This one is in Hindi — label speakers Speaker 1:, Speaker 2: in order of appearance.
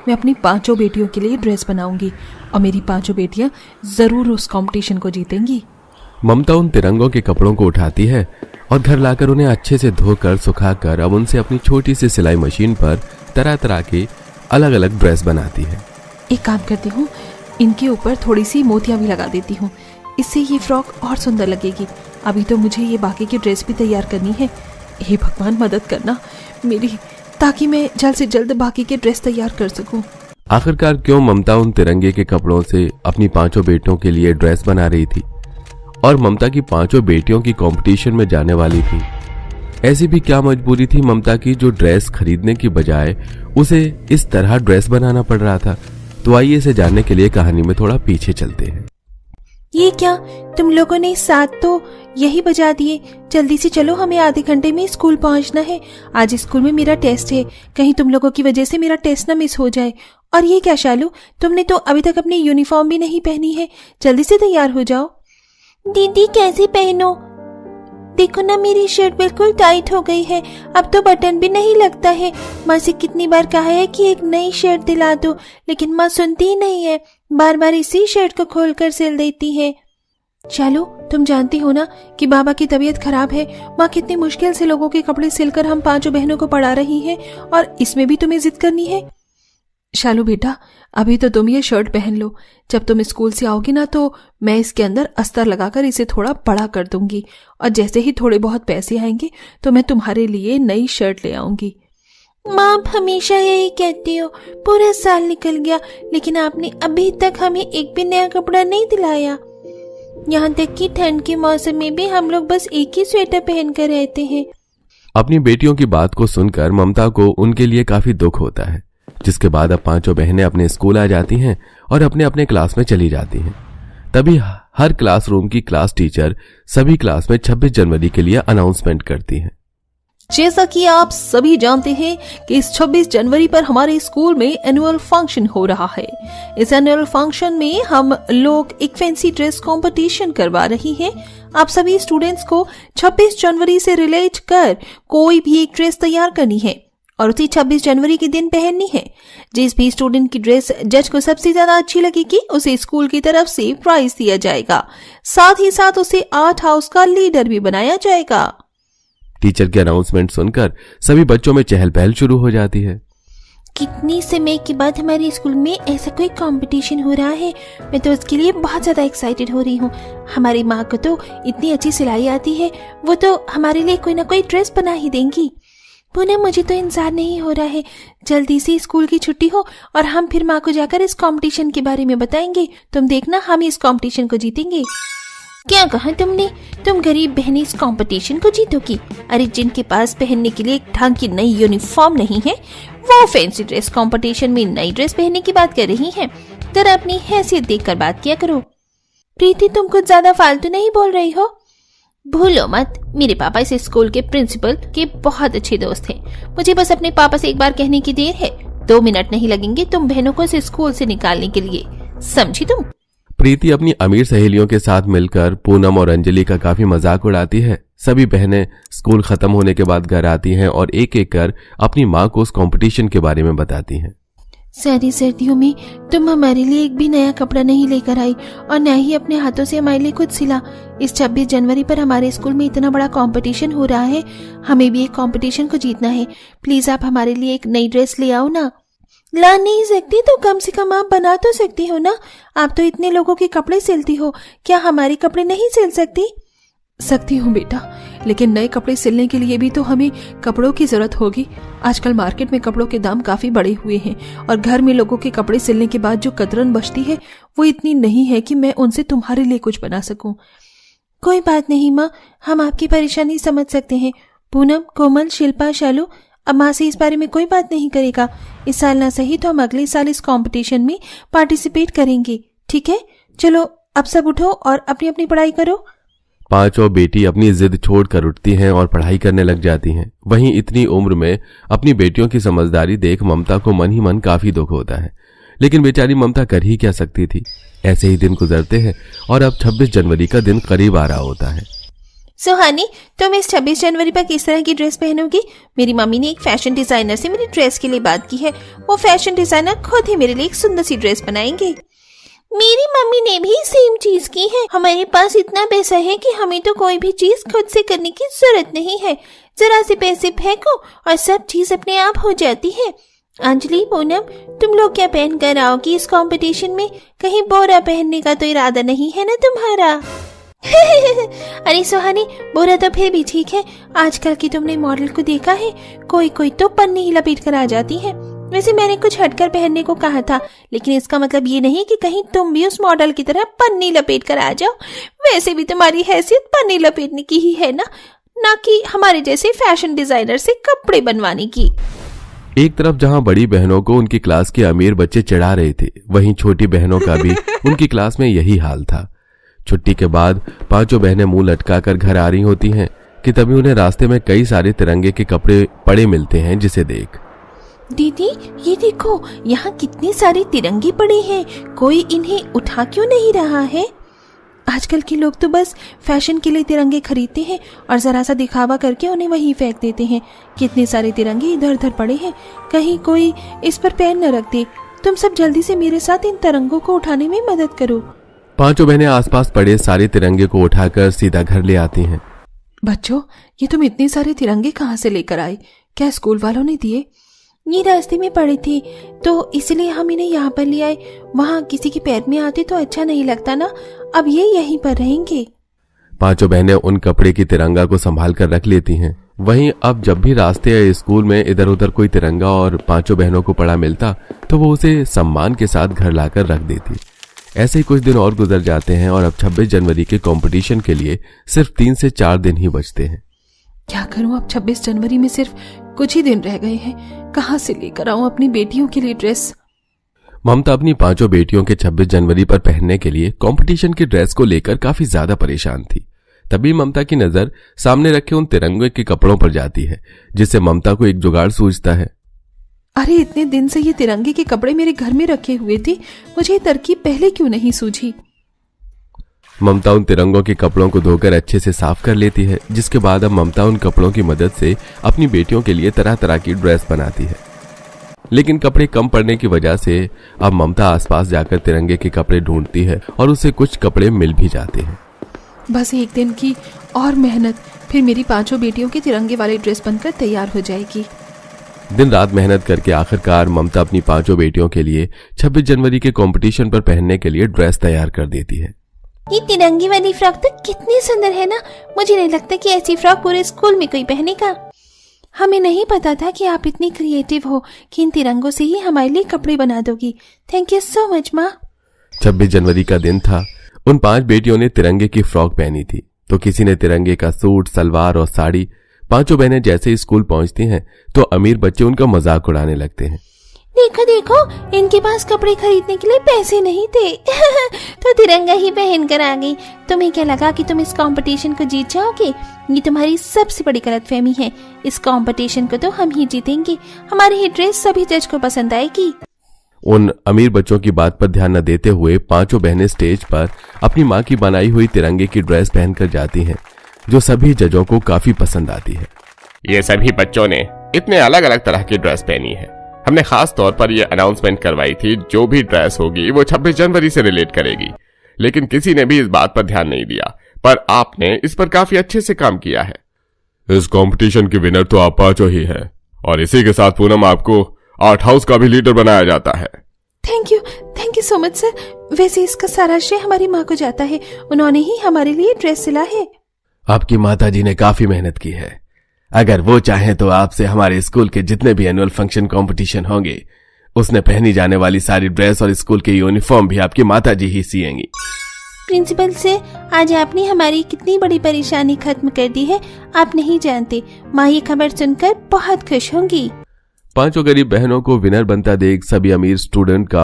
Speaker 1: मैं अपनी 5 बेटियों के लिए ड्रेस बनाऊंगी और मेरी 5 बेटियां जरूर उस कंपटीशन को जीतेंगी।
Speaker 2: ममता उन तिरंगों के कपड़ों को उठाती है और घर लाकर उन्हें अच्छे से धोकर सुखाकर अब उनसे अपनी छोटी सी सिलाई मशीन पर तरह तरह के अलग अलग ड्रेस बनाती है।
Speaker 1: एक काम करती हूँ, इनके ऊपर थोड़ी सी मोतियां भी लगा देती हूँ, इससे ये फ्रॉक और सुंदर लगेगी। अभी तो मुझे ये बाकी की ड्रेस भी तैयार करनी है। हे भगवान मदद करना मेरी, ताकि मैं जल्द से जल्द बाकी के ड्रेस तैयार कर सकूं।
Speaker 2: आखिरकार क्यों ममता उन तिरंगे के कपड़ों से अपनी 5 बेटियों के लिए ड्रेस बना रही थी और ममता की 5 बेटियों की कंपटीशन में जाने वाली थी। ऐसी भी क्या मजबूरी थी ममता की जो ड्रेस खरीदने की बजाय उसे इस तरह ड्रेस बनाना पड़ रहा था। तो आइए इसे जानने के लिए कहानी में थोड़ा पीछे चलते हैं।
Speaker 1: ये क्या, तुम लोगों ने 7 तो यही बजा दिए। जल्दी से चलो, हमें आधे घंटे में स्कूल पहुंचना है। आज स्कूल में मेरा टेस्ट है, कहीं तुम लोगों की वजह से मेरा टेस्ट ना मिस हो जाए। और ये क्या शालू, तुमने तो अभी तक अपनी यूनिफॉर्म भी नहीं पहनी है। जल्दी से तैयार हो जाओ। दीदी कैसे पहनो, देखो ना मेरी शर्ट बिल्कुल टाइट हो गई है, अब तो बटन भी नहीं लगता है। माँ से कितनी बार कहा है कि एक नई शर्ट दिला दो, लेकिन माँ सुनती ही नहीं है, बार बार इसी शर्ट को खोलकर सिल देती है। चलो, तुम जानती हो ना कि बाबा की तबीयत खराब है। माँ कितनी मुश्किल से लोगों के कपड़े सिलकर हम 5 बहनों को पढ़ा रही है और इसमें भी तुम्हें जिद करनी है। शालू बेटा, अभी तो तुम ये शर्ट पहन लो, जब तुम स्कूल से आओगी ना तो मैं इसके अंदर अस्तर लगाकर इसे थोड़ा बड़ा कर दूंगी और जैसे ही थोड़े बहुत पैसे आएंगे तो मैं तुम्हारे लिए नई शर्ट ले आऊंगी। माँ, आप हमेशा यही कहती हो, पूरा साल निकल गया लेकिन आपने अभी तक हमें एक भी नया कपड़ा नहीं दिलाया। यहाँ तक कि ठंड के मौसम में भी हम लोग बस एक ही स्वेटर पहन कर रहते हैं।
Speaker 2: अपनी बेटियों की बात को सुनकर ममता को उनके लिए काफी दुख होता है, जिसके बाद अब 5 बहनें अपने स्कूल आ जाती हैं और अपने अपने क्लास में चली जाती हैं। तभी हर क्लासरूम की क्लास टीचर सभी क्लास में 26 जनवरी के लिए अनाउंसमेंट करती है।
Speaker 1: जैसा कि आप सभी जानते हैं कि इस 26 जनवरी पर हमारे स्कूल में एनुअल फंक्शन हो रहा है। इस एनुअल फंक्शन में हम लोग एक फैंसी ड्रेस कंपटीशन करवा रही हैं। आप सभी स्टूडेंट्स को 26 जनवरी से रिलेट कर कोई भी एक ड्रेस तैयार करनी है और उसी 26 जनवरी के दिन पहननी है। जिस भी स्टूडेंट की ड्रेस जज को सबसे ज्यादा अच्छी लगेगी उसे स्कूल की तरफ से प्राइज दिया जाएगा। साथ ही साथ उसे आर्ट हाउस का लीडर भी बनाया जाएगा।
Speaker 2: टीचर के अनाउंसमेंट सुनकर सभी बच्चों में चहल पहल शुरू हो जाती है।
Speaker 1: कितनी समय के बाद हमारे स्कूल में ऐसा कोई कंपटीशन हो रहा है, मैं तो इसके लिए बहुत ज्यादा एक्साइटेड हो रही हूँ। हमारी माँ को तो इतनी अच्छी सिलाई आती है, वो तो हमारे लिए कोई ना कोई ड्रेस बना ही देंगी। पूनम, मुझे तो इंतजार नहीं हो रहा है, जल्दी से स्कूल की छुट्टी हो और हम फिर माँ को जाकर इस कंपटीशन के बारे में बताएंगे। तुम देखना, हम इस कंपटीशन को जीतेंगे। क्या कहा तुमने? तुम गरीब बहनें इस कंपटीशन को जीतोगी? अरे, जिनके पास पहनने के लिए एक ढंग की नई यूनिफॉर्म नहीं है वो फैंसी ड्रेस कंपटीशन में नई ड्रेस पहनने की बात कर रही हैं। जरा अपनी हैसियत देखकर बात किया करो। प्रीति, तुम कुछ ज्यादा फालतू नहीं बोल रही हो? भूलो मत, मेरे पापा इस स्कूल के प्रिंसिपल के बहुत अच्छे दोस्त हैं। मुझे बस अपने पापा से एक बार कहने की देर है। 2 मिनट नहीं लगेंगे तुम बहनों को इस स्कूल से निकालने के लिए, समझी तुम?
Speaker 2: प्रीति अपनी अमीर सहेलियों के साथ मिलकर पूनम और अंजलि का काफी मजाक उड़ाती है। सभी बहनें स्कूल खत्म होने के बाद घर आती हैं और एक एक कर अपनी माँ को उस कंपटीशन के बारे में बताती हैं।
Speaker 1: सारी सर्दियों में तुम हमारे लिए एक भी नया कपड़ा नहीं लेकर आई और न ही अपने हाथों से हमारे लिए कुछ सिला। इस 26 जनवरी पर हमारे स्कूल में इतना बड़ा कंपटीशन हो रहा है, हमें भी एक कंपटीशन को जीतना है। प्लीज आप हमारे लिए एक नई ड्रेस ले आओ ना। ला नहीं सकती तो कम से कम आप बना तो सकती हो ना। आप तो इतने लोगों के कपड़े सिलती हो, क्या हमारे कपड़े नहीं सिल सकती हूँ बेटा, लेकिन नए कपड़े सिलने के लिए भी तो हमें कपड़ों की जरूरत होगी। आजकल मार्केट में कपड़ों के दाम काफी बढ़े हुए हैं और घर में लोगों के कपड़े सिलने के बाद जो कतरन बचती है वो इतनी नहीं है कि मैं उनसे तुम्हारे लिए कुछ बना सकूं। कोई बात नहीं माँ, हम आपकी परेशानी समझ सकते हैं। पूनम, कोमल, शिल्पा, शालू, अब माँ से इस बारे में कोई बात नहीं करेगा। इस साल ना सही तो हम अगले साल इस कंपटीशन में पार्टिसिपेट करेंगे, ठीक है? चलो अब सब उठो और अपनी अपनी पढ़ाई करो।
Speaker 2: 5 बेटी अपनी जिद छोड़कर उठती हैं और पढ़ाई करने लग जाती हैं। वहीं इतनी उम्र में अपनी बेटियों की समझदारी देख ममता को मन ही मन काफी दुख होता है, लेकिन बेचारी ममता कर ही क्या सकती थी। ऐसे ही दिन गुजरते हैं और अब 26 जनवरी का दिन करीब आ रहा होता है।
Speaker 1: सुहानी, तुम इस 26 जनवरी पर किस तरह की ड्रेस पहनोगी? मेरी मम्मी ने एक फैशन डिजाइनर से मेरी ड्रेस के लिए बात की है। वो फैशन डिजाइनर खुद ही मेरे लिए एक सुंदर सी ड्रेस बनाएंगे। मेरी मम्मी ने भी सेम चीज की है। हमारे पास इतना पैसा है कि हमें तो कोई भी चीज खुद से करने की जरूरत नहीं है। जरा से पैसे फेंको और सब चीज अपने आप हो जाती है। अंजलि, पूनम, तुम लोग क्या पहन कर आओगी इस कंपटीशन में? कहीं बोरा पहनने का तो इरादा नहीं है ना तुम्हारा? अरे सुहानी, बोरा तो फिर भी ठीक है। आजकल की तुमने मॉडल को देखा है? कोई कोई तो पन्नी ही लपेट कर आ जाती है। वैसे मैंने कुछ हटकर पहनने को कहा था, लेकिन इसका मतलब ये नहीं कि कहीं तुम भी उस मॉडल की तरह पन्नी लपेट कर आ जाओ। वैसे भी तुम्हारी हैसियत पन्नी लपेटने की ही है ना कि हमारे जैसे फैशन डिजाइनर से कपड़े बनवाने की।
Speaker 2: एक तरफ जहां बड़ी बहनों को उनकी क्लास के अमीर बच्चे चिढ़ा रहे थे, वहीं छोटी बहनों का भी उनकी क्लास में यही हाल था। छुट्टी के बाद पांचों बहनें मुंह लटकाकर घर आ रही होती हैं कि तभी उन्हें रास्ते में कई सारे तिरंगे के कपड़े पड़े मिलते हैं, जिसे देख,
Speaker 1: दीदी ये देखो, यहाँ कितने सारे तिरंगे पड़े हैं। कोई इन्हें उठा क्यों नहीं रहा है? आजकल के लोग तो बस फैशन के लिए तिरंगे खरीदते हैं और जरा सा दिखावा करके उन्हें वहीं फेंक देते हैं। कितने सारे तिरंगे इधर उधर पड़े हैं, कहीं कोई इस पर पैर न रख दे। तुम सब जल्दी से मेरे साथ इन तिरंगों को उठाने में मदद करो।
Speaker 2: पांचों बहनें आसपास पड़े सारे तिरंगे को उठाकर सीधा घर ले आती हैं।
Speaker 1: बच्चों, ये तुम इतने सारे तिरंगे कहाँ से लेकर आए? क्या स्कूल वालों ने दिए? ये रास्ते में पड़े थे तो इसलिए हम इन्हें यहाँ पर ले आए। वहाँ किसी के पैर में आते तो अच्छा नहीं लगता ना। अब ये यहीं पर रहेंगे।
Speaker 2: पांचों बहनें उन कपड़े की तिरंगा को संभाल कर रख लेती हैं। वहीं अब जब भी रास्ते या स्कूल में इधर उधर कोई तिरंगा और पांचों बहनों को पड़ा मिलता तो वो उसे सम्मान के साथ घर लाकर रख देती। ऐसे ही कुछ दिन और गुजर जाते हैं और अब 26 जनवरी के कंपटीशन के लिए सिर्फ 3 से 4 दिन ही बचते हैं।
Speaker 1: क्या करूं, अब 26 जनवरी में सिर्फ कुछ ही दिन रह गए हैं। कहां से लेकर आऊं अपनी बेटियों के लिए ड्रेस?
Speaker 2: ममता अपनी पांचों बेटियों के 26 जनवरी पर पहनने के लिए कंपटीशन की ड्रेस को लेकर काफी ज्यादा परेशान थी। तभी ममता की नजर सामने रखे उन तिरंगे के कपड़ों पर जाती है, जिससे ममता को एक जुगाड़ सूझता है।
Speaker 1: अरे, इतने दिन से ये तिरंगे के कपड़े मेरे घर में रखे हुए थे, मुझे ये तरकीब पहले क्यों नहीं सूझी?
Speaker 2: ममता उन तिरंगों के कपड़ों को धोकर अच्छे से साफ कर लेती है, जिसके बाद अब ममता उन कपड़ों की मदद से अपनी बेटियों के लिए तरह तरह की ड्रेस बनाती है। लेकिन कपड़े कम पड़ने की वजह से अब ममता आसपास जाकर तिरंगे के कपड़े ढूंढती है और उसे कुछ कपड़े मिल भी जाते हैं।
Speaker 1: बस एक दिन की और मेहनत, फिर मेरी पांचों बेटियों की तिरंगे वाली ड्रेस बनकर तैयार हो जाएगी।
Speaker 2: दिन रात मेहनत करके आखिरकार ममता अपनी पांचों बेटियों के लिए 26 जनवरी के कंपटीशन पर पहनने के लिए ड्रेस तैयार कर देती है।
Speaker 1: ये तिरंगे वाली फ्रॉक तो कितनी सुंदर है ना। मुझे नहीं लगता कि ऐसी फ्रॉक पूरे स्कूल में कोई पहनेगा। हमें नहीं पता था कि आप इतनी क्रिएटिव हो कि इन तिरंगों से ही हमारे लिए कपड़े बना दोगी। थैंक यू सो मच माँ।
Speaker 2: 26 जनवरी का दिन था। उन 5 बेटियों ने तिरंगे की फ्रॉक पहनी थी, तो किसी ने तिरंगे का सूट, सलवार और साड़ी। पांचों बहनें जैसे ही स्कूल पहुंचती हैं तो अमीर बच्चे उनका मजाक उड़ाने लगते हैं।
Speaker 1: देखो देखो, इनके पास कपड़े खरीदने के लिए पैसे नहीं थे तो तिरंगा ही पहन कर आ गई। तुम्हें क्या लगा कि तुम इस कंपटीशन को जीत जाओगे? ये तुम्हारी सबसे बड़ी गलतफहमी है। इस कंपटीशन को तो हम ही जीतेंगे। हमारी ये ड्रेस सभी जज को पसंद आएगी।
Speaker 2: उन अमीर बच्चों की बात पर ध्यान न देते हुए पांचों बहनें स्टेज पर अपनी माँ की बनाई हुई तिरंगे की ड्रेस पहनकर जाती हैं, जो सभी जजों को काफी पसंद आती है।
Speaker 3: ये सभी बच्चों ने इतने अलग अलग तरह की ड्रेस पहनी है। हमने खास तौर पर यह अनाउंसमेंट करवाई थी, जो भी ड्रेस होगी वो 26 जनवरी से रिलेट करेगी, लेकिन किसी ने भी इस बात पर ध्यान नहीं दिया। पर आपने इस पर काफी अच्छे से काम किया है।
Speaker 2: इस कंपटीशन की विनर तो आप पांचों ही हैं, और इसी के साथ पूनम आपको आर्ट हाउस का भी लीडर बनाया जाता है।
Speaker 1: Thank you so much sir. वैसे इसका सारा श्रेय हमारी माँ को जाता है। उन्होंने ही हमारे लिए ड्रेस सिला है।
Speaker 2: आपकी माताजी ने काफी मेहनत की है। अगर वो चाहें तो आपसे हमारे स्कूल के जितने भी एनुअल फंक्शन कंपटीशन होंगे उसने पहनी जाने वाली सारी ड्रेस और स्कूल के यूनिफॉर्म भी आपकी माताजी ही सिएंगी।
Speaker 1: प्रिंसिपल से आज आपने हमारी कितनी बड़ी परेशानी खत्म कर दी है, आप नहीं जानते। माँ ये खबर सुनकर बहुत खुश होंगी।
Speaker 2: पांचों गरीब बहनों को विनर बनता देख सभी अमीर स्टूडेंट का